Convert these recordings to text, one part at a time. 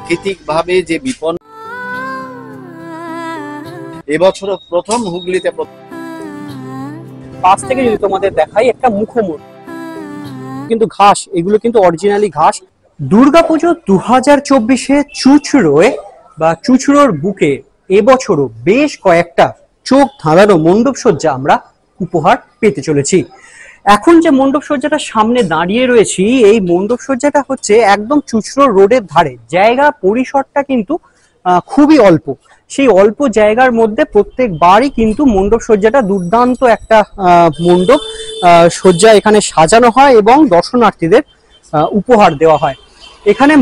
প্রাকৃতিকভাবে যে বিপন্ন এবছর প্রথম হুগলিতে পাশ থেকে যদি তোমাদের দেখাই একটা মুখোমুখ কিন্তু ঘাস, এগুলো কিন্তু অরিজিনালি ঘাস। দুর্গাপুজো 2024-এ চুঁচুড়োয় বা চুঁচুড়োর বুকে এবছরও বেশ কয়েকটা চোখ ধাঁধানো মণ্ডপ সজ্জা আমরা উপহার পেতে চলেছি। এখন যে মণ্ডপ সজ্জাটা সামনে দাঁড়িয়ে রয়েছি, এই মণ্ডপ সজ্জাটা হচ্ছে একদম চুঁচুড়ো রোডের ধারে। জায়গা পরিসরটা কিন্তু খুবই অল্প। সেই অল্প জায়গার মধ্যে প্রত্যেকবারই কিন্তু মণ্ডপ সজ্জাটা দুর্দান্ত একটা মণ্ডপ সজ্জা এখানে সাজানো হয় এবং দর্শনার্থীদের উপহার দেওয়া হয়। এখানে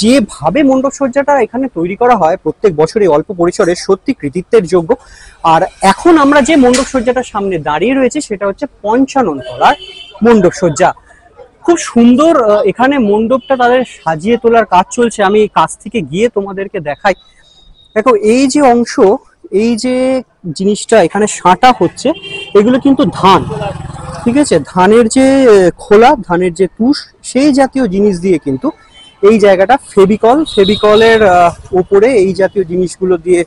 যেভাবে মণ্ডপ সজ্জাটা এখানে তৈরি করা হয় প্রত্যেক বছরই অল্প পরিসরে, সত্যি কৃতিত্বের যোগ্য। আর এখন আমরা যে মণ্ডপ সজ্জাটা সামনে দাঁড়িয়ে রয়েছে সেটা হচ্ছে 55 তলার মণ্ডপ সজ্জা। খুব সুন্দর এখানে মণ্ডপটা তাদের সাজিয়ে তোলার কাজ চলছে। আমি কাছ থেকে গিয়ে তোমাদেরকে দেখাই। দেখো এই যে অংশ, এই যে জিনিসটা এখানে সাঁটা হচ্ছে, এগুলো কিন্তু ধান, ঠিক আছে? ধানের যে খোলা, ধানের যে তুষ, সেই জাতীয় জিনিস দিয়ে কিন্তু এই জায়গাটা ফেভিকলের উপরে এই জাতীয় জিনিসগুলো দিয়ে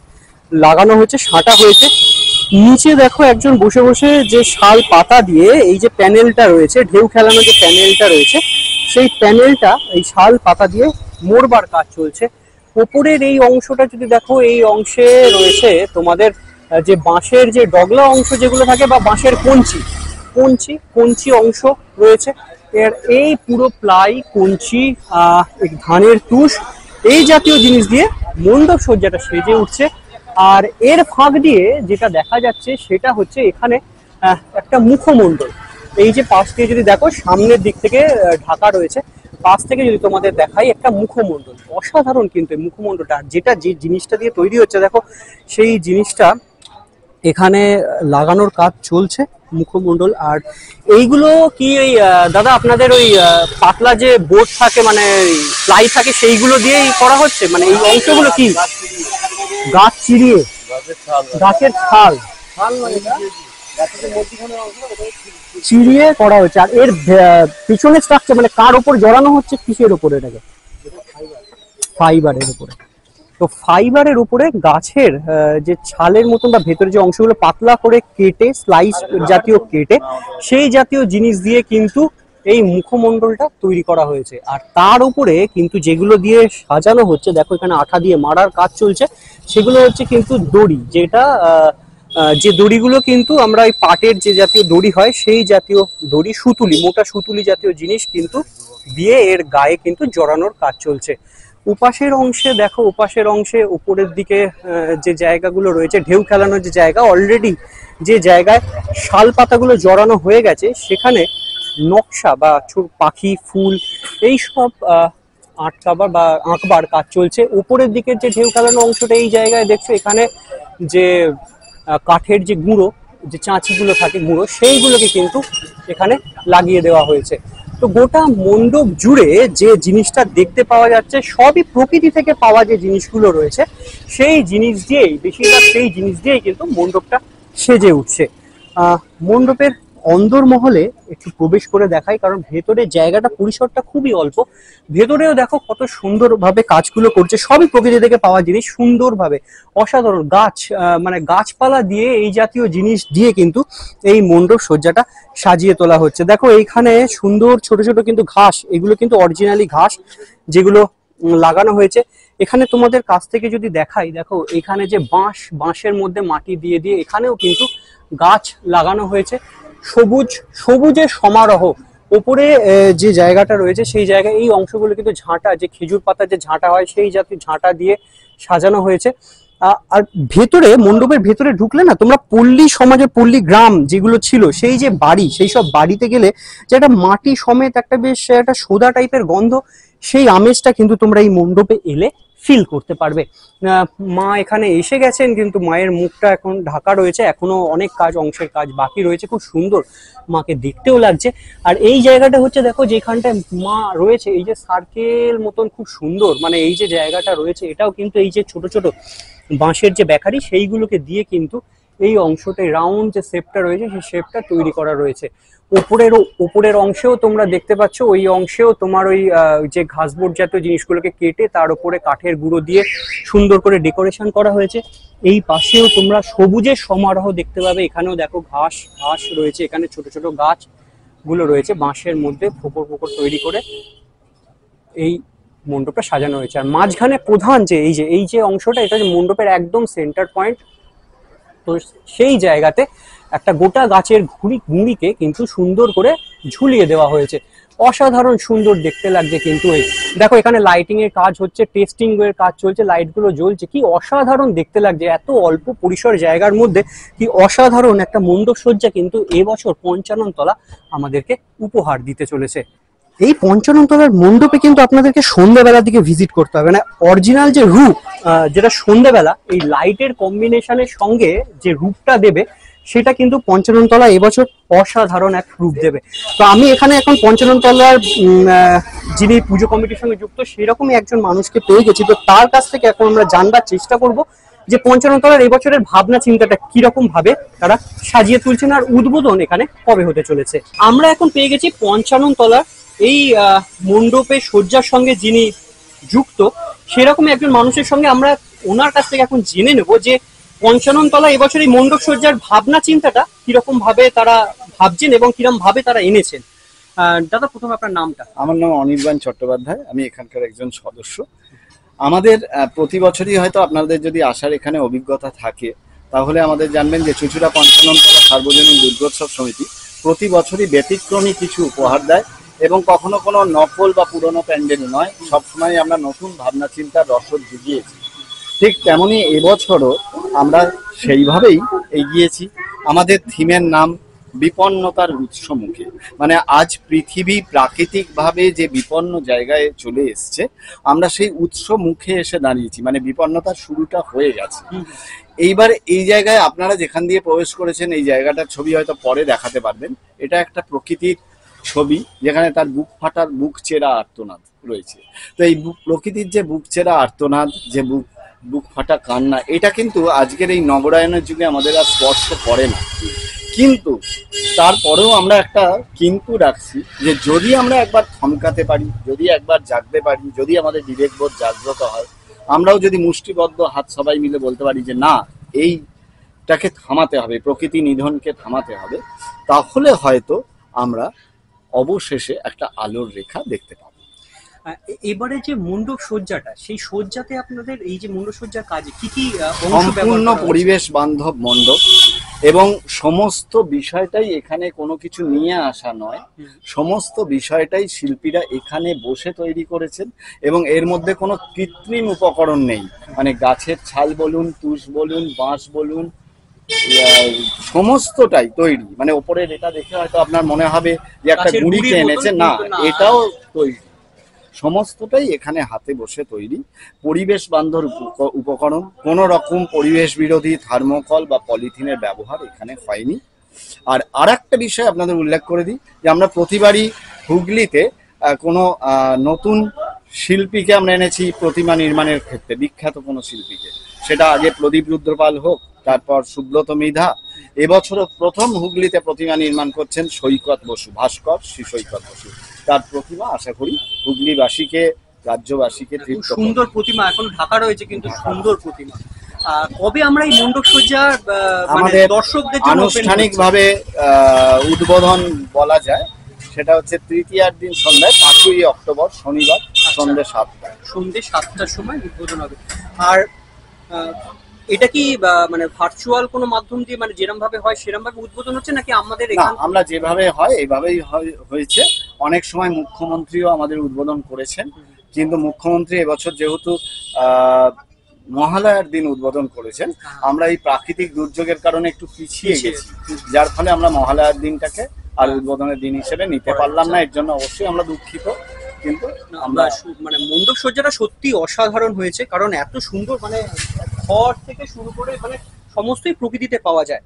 লাগানো হয়েছে, সাঁটা হয়েছে। নিচে দেখো একজন বসে বসে যে শাল পাতা দিয়ে এই যে প্যানেলটা রয়েছে, ঢেউ খেলানো যে প্যানেলটা রয়েছে, সেই প্যানেলটা এই শাল পাতা দিয়ে মোড়বার কাজ চলছে। ওপরের এই অংশটা যদি দেখো, এই অংশে রয়েছে তোমাদের যে বাঁশের যে ডগলা অংশ যেগুলো থাকে বা বাঁশের কঞ্চি অংশ রয়েছে। এর এই পুরো প্লাই, কঞ্চি, ধানের তুষ, এই জাতীয় জিনিস দিয়ে মণ্ডপ সজ্জাটা সেজে উঠছে। আর এর ফাঁক দিয়ে যেটা দেখা যাচ্ছে সেটা হচ্ছে এখানে একটা মুখমণ্ডল। এই যে পাশ দিয়ে যদি দেখো, সামনের দিক থেকে ঢাকা রয়েছে, পাশ থেকে যদি তোমাদের দেখাই একটা মুখমণ্ডল। অসাধারণ কিন্তু এই মুখমণ্ডলটা, যেটা যে জিনিসটা দিয়ে তৈরি হচ্ছে দেখো, সেই জিনিসটা এখানে লাগানোর কাজ চলছে, মুখমণ্ডল। আর এইগুলো কি ওই দাদা আপনাদের ওই পাতলা যে বোর্ড থাকে, মানে প্লাই থাকে, সেইগুলো দিয়েই করা হচ্ছে? মানে এই অংশগুলো কি গাছ চিরিয়ে, গাছের ছাল চিরিয়ে করা হচ্ছে? আর এর পিছনে স্ট্রাকচার মানে কার উপর জড়ানো হচ্ছে, কিসের উপরে? এটাকে ফাইবারের উপরে। তো ফাইবারের উপরে গাছের যে ছালের মতন বা ভেতরে যে অংশগুলো পাতলা করে কেটে, স্লাইস জাতীয় কেটে, সেই জাতীয় জিনিস দিয়ে কিন্তু এই মুখমণ্ডলটা তৈরি করা হয়েছে। আর তার উপরে কিন্তু যেগুলো দিয়ে সাজানো হচ্ছে, দেখো এখানে আঠা দিয়ে মারার কাজ চলছে, সেগুলো হচ্ছে কিন্তু দড়ি। যেটা যে দড়িগুলো কিন্তু আমরা এই পাটের যে জাতীয় দড়ি হয়, সেই জাতীয় দড়ি, সুতুলি, মোটা সুতুলি জাতীয় জিনিস কিন্তু দিয়ে এর গায়ে কিন্তু জড়ানোর কাজ চলছে। উপাসের অংশে দেখো, উপাসের অংশে উপরের দিকে যে জায়গাগুলো রয়েছে, ঢেউ খেলানোর যে জায়গা, অলরেডি যে জায়গায় শাল পাতাগুলো জড়ানো হয়ে গেছে, সেখানে নকশা বা পাখি, ফুল, এইসব আটকাবার বা আঁকবার কাজ চলছে। উপরের দিকের যে ঢেউ খেলানো অংশটা, এই জায়গায় দেখছো এখানে যে কাঠের যে গুঁড়ো, যে চাঁচিগুলো থাকে গুঁড়ো, সেইগুলোকে কিন্তু এখানে লাগিয়ে দেওয়া হয়েছে। তো গোটা মণ্ডপ জুড়ে যে জিনিসটা দেখতে পাওয়া যাচ্ছে, সবই প্রকৃতি থেকে পাওয়া যে জিনিসগুলো রয়েছে, সেই জিনিস দিয়েই, বেশিরভাগ সেই জিনিস দিয়েই কিন্তু মণ্ডপটা সেজে উঠছে। মণ্ডপের অন্দরমহলে একটু প্রবেশ করে দেখাই, কারণ ভেতরে জায়গাটা, পরিসরটা খুবই অল্প। ভেতরেও দেখো কত সুন্দরভাবে কাজগুলো করছে, সবই প্রকৃতি থেকে পাওয়া জিনিস, সুন্দরভাবে, অসাধারণ। গাছ, মানে গাছপালা দিয়ে, এই জাতীয় জিনিস দিয়ে কিন্তু এই মণ্ডপ সজ্জাটা সাজিয়ে তোলা হচ্ছে। দেখো এইখানে সুন্দর ছোট ছোট কিন্তু ঘাস, এগুলো কিন্তু অরিজিনালি ঘাস যেগুলো লাগানো হয়েছে। এখানে তোমাদের কাছ থেকে যদি দেখাই, দেখো এখানে যে বাঁশের মধ্যে মাটি দিয়ে দিয়ে এখানেও কিন্তু গাছ লাগানো হয়েছে। সবুজের সমারোহ। উপরে যে জায়গাটা রয়েছে, সেই জায়গায় এই অংশগুলো কিন্তু ঝাঁটা, যে খেজুর পাতার যে ঝাঁটা হয়, সেই জাতীয় ঝাঁটা দিয়ে সাজানো হয়েছে। আর ভেতরে, মণ্ডপের ভেতরে ঢুকলে না তোমরা পল্লী সমাজের, পল্লী গ্রাম যেগুলো ছিল, সেই যে বাড়ি, সেই সব বাড়িতে গেলে যে একটা মাটি সমেত একটা বেশ একটা সোদা টাইপের গন্ধ, সেই আমেজটা কিন্তু তোমরা এই মণ্ডপে এলে ফিল করতে পারবে। মা এখানে এসে গেছেন, কিন্তু মায়ের মুখটা এখন ঢাকা রয়েছে, এখনো অনেক কাজ, অংশের কাজ বাকি রয়েছে। খুব সুন্দর মাকে দেখতেও লাগছে। আর এই জায়গাটা হচ্ছে দেখো, যেখানটায় মা রয়েছে, এই যে সার্কেল মতন খুব সুন্দর, মানে এই যে জায়গাটা রয়েছে, এটাও কিন্তু এই যে ছোট ছোট বাঁশের যে বেকারি, সেইগুলোকে দিয়ে কিন্তু এই অংশটাই রাউন্ড যে শেপটা রয়েছে সেই শেপটা তৈরি করা রয়েছে। উপরের অংশেও তোমরা দেখতে পাচ্ছ, ওই অংশেও তোমার ওই যে ঘাসবোর্ড জাতীয় জিনিসগুলোকে কেটে তার উপরে কাঠের গুঁড়ো দিয়ে সুন্দর করে ডেকোরেশন করা হয়েছে। এই পাশেও তোমরা সবুজের সমারোহ দেখতে পাবে। এখানেও দেখো ঘাস ঘাস রয়েছে, এখানে ছোট ছোট গাছ গুলো রয়েছে বাঁশের মধ্যে ফোকর ফোকর তৈরি করে এই মণ্ডপটা সাজানো হয়েছে। আর মাঝখানে প্রধান যে এই যে অংশটা, এটা যে মণ্ডপের একদম সেন্টার পয়েন্ট, তো সেই জায়গাতে একটা গোটা গাছের গুঁড়িকে কিন্তু সুন্দর করে ঝুলিয়ে দেওয়া হয়েছে। অসাধারণ সুন্দর দেখতে লাগছে। কিন্তু এই দেখো এখানে লাইটিং এর কাজ হচ্ছে, টেস্টিং এর কাজ চলছে, লাইট গুলো জ্বলছে, কি অসাধারণ দেখতে লাগছে। এত অল্প পরিসর জায়গার মধ্যে কি অসাধারণ একটা মণ্ডপ সজ্জা কিন্তু এবছর পঞ্চানন তলা আমাদেরকে উপহার দিতে চলেছে। এই পঞ্চানন তলার মণ্ডপে কিন্তু আপনাদেরকে সন্ধ্যাবেলার দিকে ভিজিট করতে হবে, মানে অরিজিনাল যে রূপ, যেটা সন্ধ্যাবেলা এই লাইটের কম্বিনেশনের সঙ্গে যে রূপটা দেবে, সেটা কিন্তু পঞ্চানন তলা এবছর অসাধারণ এক রূপ দেবে। তো আমি এখানে এখন পঞ্চানন তলার যিনি পুজো কমিটির সঙ্গে যুক্ত সেরকমই একজন মানুষকে পেয়ে গেছি। তো তার কাছ থেকে এখন আমরা জানবার চেষ্টা করব যে পঞ্চানন তলার এবছরের ভাবনা চিন্তাটা কিরকম ভাবে তারা সাজিয়ে তুলছেন, আর উদ্বোধন এখানে কবে হতে চলেছে। আমরা এখন পেয়ে গেছি পঞ্চানন তলার এই মণ্ডপে সজ্জার সঙ্গে যিনি যুক্ত সেরকম একজন মানুষের সঙ্গে আমরা ওনার কাছ থেকে এখন জেনে নেব যে পঞ্চানন তলা এবছর এই মণ্ডপ সজ্জার ভাবনা চিন্তাটা কিরকম ভাবে তারা ভাবছেন এবং কিরকম ভাবে তারা এনেছেন। দাদা, প্রথমে আপনার নামটা? আমার নাম অনির্বাণ চট্টোপাধ্যায়, আমি এখানকার একজন সদস্য। আমাদের প্রতি বছরই হয়তো আপনাদের যদি আসার এখানে অভিজ্ঞতা থাকে তাহলে আমাদের জানবেন যে চুঁচুড়া পঞ্চাননতলা সার্বজনীন দুর্গোৎসব সমিতি প্রতি বছরই ব্যতিক্রমী কিছু উপহার দেয়, এবং কখনো কোনো নকল বা পুরনো প্যান্ডেল নয়, সবসময় আমরা নতুন ভাবনা চিন্তার রসদ জুগিয়েছি। ঠিক তেমনি এবছরও আমরা সেইভাবেই এগিয়েছি। আমাদের থিমের নাম বিপন্নতার উৎসমুখে, মানে আজ পৃথিবী প্রাকৃতিকভাবে যে বিপন্ন জায়গায় চলে এসছে, আমরা সেই উৎস মুখে এসে দাঁড়িয়েছি, মানে বিপন্নতার শুরুটা হয়ে গেছে। এইবার এই জায়গায় আপনারা যেখান দিয়ে প্রবেশ করেছেন এই জায়গাটার ছবি হয়তো পরে দেখাতে পারবেন। এটা একটা প্রকৃতির ছবি যেখানে তার বুক ফাটার বুক চেরা আর্তনাদ রয়েছে। তো এই প্রকৃতির যে বুক চেরা আর্তনাদ, যে বুক ফাটা কান্না, এটা কিন্তু আজকের এই নগরায়নের যুগে আমাদের আর স্পর্শ করে না। কিন্তু তারপরেও আমরা একটা কিন্তু রাখছি যে যদি আমরা একবার থমকাতে পারি, যদি একবার জাগতে পারি, যদি আমাদের বিবেকবোধ জাগ্রত হয়, আমরাও যদি মুষ্টিবদ্ধ হাত সবাই মিলে বলতে পারি যে না, এইটাকে থামাতে হবে, প্রকৃতি নিধনকে থামাতে হবে, তাহলে হয়তো আমরা অবশেষে একটা আলোর রেখা দেখতে পাবো। এবারে যে মণ্ডপ সজ্জাটা, সেই সজ্জাতে আপনাদের এই যে মণ্ডপ সজ্জার কাজে কি কি সম্পূর্ণ পরিবেশ বান্ধব মণ্ডপ, এবং সমস্ত বিষয়টাই এখানে কোনো কিছু নিয়ে আসা নয়, সমস্ত বিষয়টাই শিল্পীরা এখানে বসে তৈরি করেছেন, এবং এর মধ্যে কোনো কৃত্রিম উপকরণ নেই। মানে গাছের ছাল বলুন, তুষ বলুন, বাঁশ বলুন, সমস্তটাই তৈরি। মানে ওপরের এটা দেখে হয়তো আপনার মনে হবে যে একটা গুঁড়িকে এনেছে, না, এটাও তৈরি, সমস্তটাই এখানে হাতে বসে তৈরি, পরিবেশ বান্ধব উপকরণ। কোনো রকম পরিবেশ বিরোধী থার্মোকল বা পলিথিনের ব্যবহার এখানে হয়নি। আর আরেকটা বিষয় আপনাদের উল্লেখ করে দিই যে আমরা প্রতিবারই হুগলিতে কোনো নতুন শিল্পীকে আমরা এনেছি প্রতিমা নির্মাণের ক্ষেত্রে, বিখ্যাত কোনো শিল্পীকে, সেটা আগে প্রদীপ রুদ্রপাল হোক, তারপর সুব্রত মৃধা। এবছরও প্রথম হুগলিতে প্রতিমা নির্মাণ করছেন সৈকত বসু, ভাস্কর শ্রী সৈকত বসু। তার প্রতিমা আশা করি হুগলিবাসীকে, রাজ্যবাসীকে তৃপ্ত। সুন্দর প্রতিমা এখন ঢাকা রয়েছে, কিন্তু সুন্দর প্রতিমা। কবে আমরা এই মণ্ডপ সজ্জা আমাদের দর্শকদের আনুষ্ঠানিকভাবে উদ্বোধন বলা যায়, সেটা হচ্ছে তৃতীয়ার দিন সন্ধ্যায় 5ই অক্টোবর শনিবার সন্ধ্যে 7টার সময় উদ্বোধন হবে। আর এটা কি মানে ভার্চুয়াল কোনো মাধ্যম দিয়ে, মানে যেরকম ভাবে হয় সেরকম ভাবে উদ্বোধন হচ্ছে, নাকি আমাদের আমরা যেভাবে হয় এইভাবেই হয়েছে। অনেক সময় মুখ্যমন্ত্রীও আমাদের উদ্বোধন করেছেন, কিন্তু মুখ্যমন্ত্রী এবছর যেহেতু মহালয়ার দিন উদ্বোধন করেছেন, আমরা এই প্রাকৃতিক দুর্যোগের কারণে একটু পিছিয়ে গেছি, যার ফলে আমরা মহালয়ার দিনটাকে আর উদ্বোধনের দিন হিসেবে নিতে পারলাম না। এর জন্য অবশ্যই আমরা দুঃখিত, কিন্তু আমরা মানে মণ্ডপ সজ্জাটা সত্যি অসাধারণ হয়েছে, কারণ এত সুন্দর, মানে ঘর থেকে শুরু করে মানে সমস্তই প্রকৃতিতে পাওয়া যায়।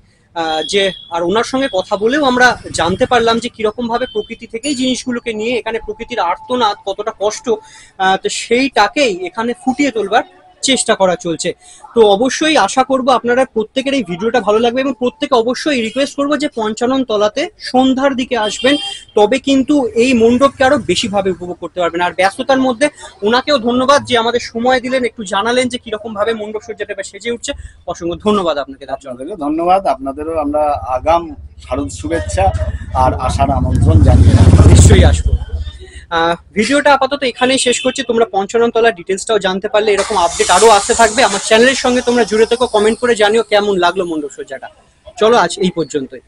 যে আর ওনার সঙ্গে কথা বলেও আমরা জানতে পারলাম যে কিরকম ভাবে প্রকৃতি থেকেই জিনিসগুলোকে নিয়ে এখানে প্রকৃতির আর্তনাদ, কতটা কষ্ট, তো সেইটাকেই এখানে ফুটিয়ে তোলবার চেষ্টা করা চলছে। তো অবশ্যই আশা করব আপনারা প্রত্যেকের এই ভিডিওটা ভালো লাগবে এবং প্রত্যেকে অবশ্যই রিকোয়েস্ট করবো যে পঞ্চানন তলাতে সন্ধ্যার দিকে আসবেন, তবে কিন্তু এই মণ্ডপকে আরো বেশিভাবে উপভোগ করতে পারবেন। আর ব্যস্ততার মধ্যে ওনাকেও ধন্যবাদ যে আমাদের সময় দিলেন, একটু জানালেন যে কিরকম ভাবে মণ্ডপ সজ্জাটা এবার সেজে উঠছে। অসংখ্য ধন্যবাদ আপনাকে তার জন্য। আপনাদেরও ধন্যবাদ, আপনাদেরও আমরা আগাম শারদ শুভেচ্ছা আর আসার আমন্ত্রণ জানিয়ে রাখি। নিশ্চয়ই আসবো। ভিডিওটা আপাতত এখানেই শেষ করছি। তোমরা পঞ্চানন তলার ডিটেলসটাও জানতে পারলে, এরকম আপডেট আরো আসতে থাকবে। আমার চ্যানেলের সঙ্গে তোমরা জুড়ে থেকো, কমেন্ট করে জানিও কেমন লাগলো মণ্ডপ সজ্জাটা। চলো আজ এই পর্যন্তই।